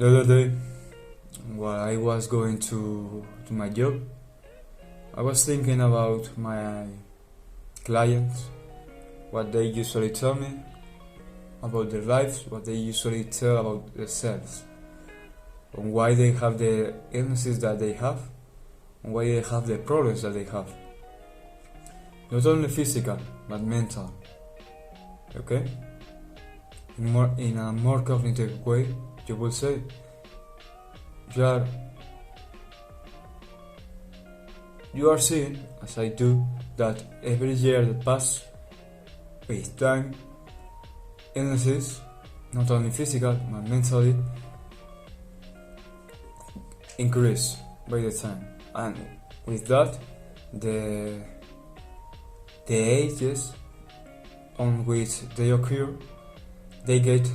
The other day, while I was going to my job, I was thinking about my clients, what they usually tell me about their lives, what they usually tell about themselves, and why they have the illnesses that they have, and why they have the problems that they have. Not only physical, but mental. Okay? In a more cognitive way, you will say, you are seeing, as I do, that every year that passes, with time, illnesses, not only physical but mentally, increase by the time, and with that, the ages on which they occur, they get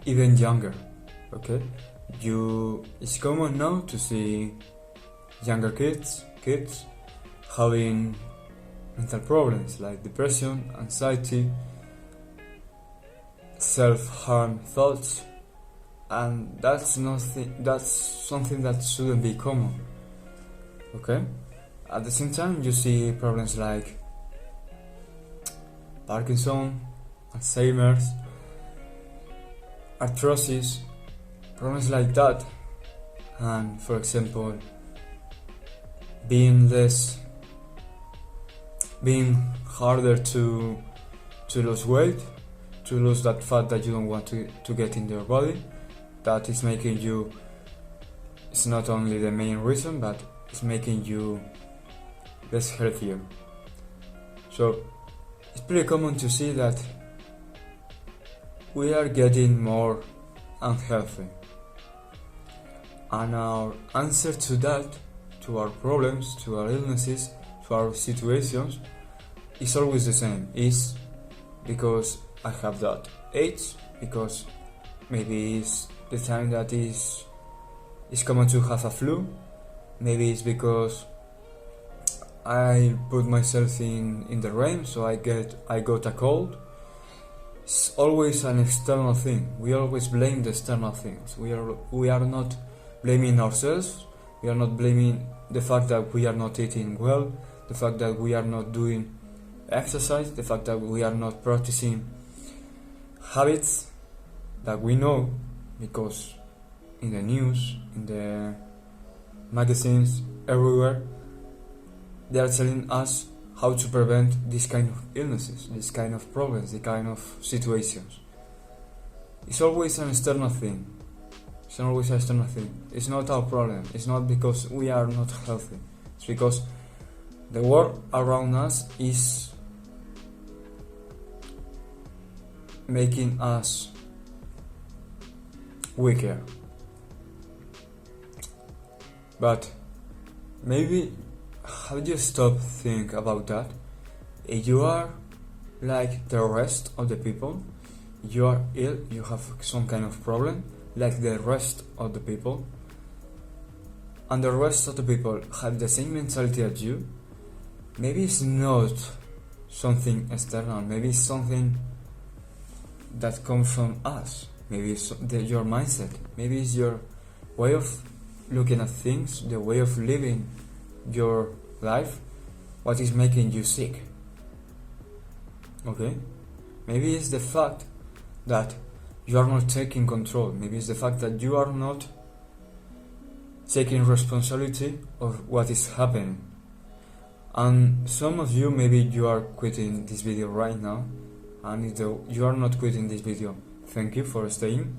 even younger. Okay, it's common now to see younger kids having mental problems like depression, anxiety, self-harm thoughts, and that's something that shouldn't be common. Okay, at the same time, you see problems like Parkinson, Alzheimer's, arthrosis, problems like that, and for example, being harder to lose weight, to lose that fat that you don't want to get in your body. That is making you, it's not only the main reason, but it's making you less healthier. So it's pretty common to see that we are getting more unhealthy, and our answer to that, to our problems, to our illnesses, to our situations, is always the same. It's because I have that age, because maybe it's the time that it's common to have a flu, maybe it's because I put myself in the rain, so I got a cold. It's always an external thing. We always blame the external things. We are not blaming ourselves. We are not blaming the fact that we are not eating well, the fact that we are not doing exercise, the fact that we are not practicing habits that we know, because in the news, in the magazines, everywhere, they are telling us how to prevent this kind of illnesses, this kind of problems, this kind of situations. It's always an external thing. It's always an external thing. It's not our problem. It's not because we are not healthy. It's because the world around us is making us weaker. But maybe have you stop think about that? If you are like the rest of the people, you are ill, you have some kind of problem, like the rest of the people, and the rest of the people have the same mentality as you, maybe it's not something external, maybe it's something that comes from us, maybe it's your mindset, maybe it's your way of looking at things, the way of living your life, what is making you sick. Okay? Maybe it's the fact that you are not taking control. Maybe it's the fact that you are not taking responsibility of what is happening. And some of you, maybe you are quitting this video right now, and if you are not quitting this video, thank you for staying.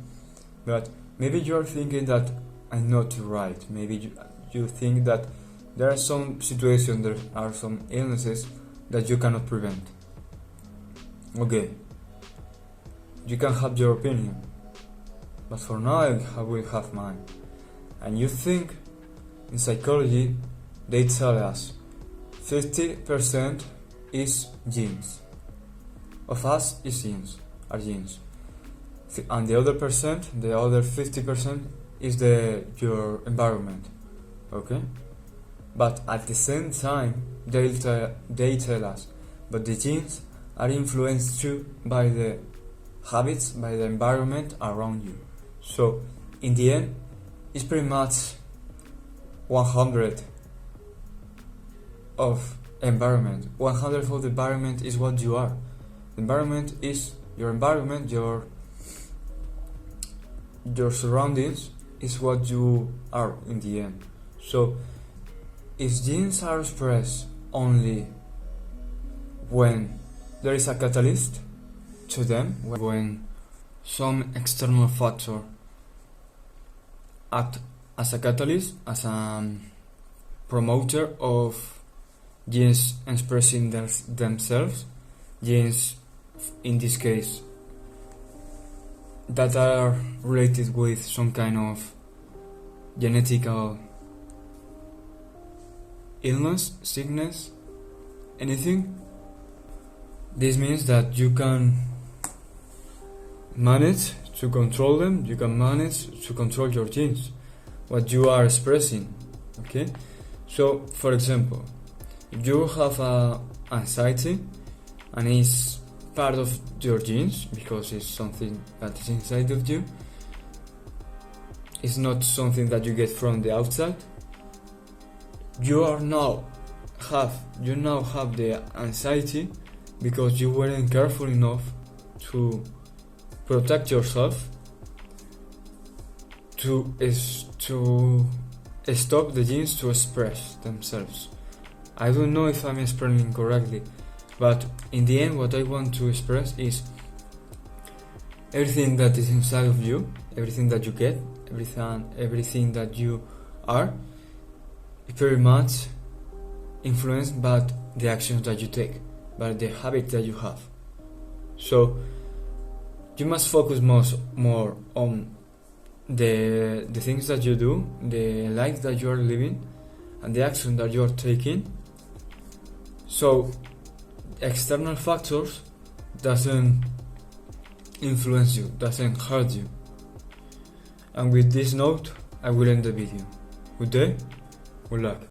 But maybe you are thinking that I'm not right. Maybe you think that there are some situations, there are some illnesses that you cannot prevent. Okay, you can have your opinion, but for now I will have mine. And you think, in psychology, they tell us 50% is genes. Of us is are genes. And the other 50% is your environment. Okay? But at the same time, they tell us, but the genes are influenced too by the habits, by the environment around you. So in the end, it's pretty much 100 of environment. 100 of the environment is what you are. The environment is your environment, your surroundings is what you are in the end. So if genes are expressed only when there is a catalyst to them, when some external factor act as a catalyst, as a promoter of genes expressing themselves, genes in this case that are related with some kind of genetical illness, sickness, anything. This means that you can manage to control them, you can manage to control your genes, what you are expressing. Okay, so for example, if you have anxiety and it's part of your genes because it's something that is inside of you, it's not something that you get from the outside. You now have the anxiety because you weren't careful enough to protect yourself, to stop the genes to express themselves. I don't know if I'm explaining correctly, but in the end what I want to express is everything that is inside of you, everything that you get, everything that you are, very much influenced by the actions that you take, by the habits that you have. So you must focus more on the things that you do, the life that you are living, and the action that you are taking. So external factors doesn't influence you, doesn't hurt you. And with this note, I will end the video. Good day, good luck.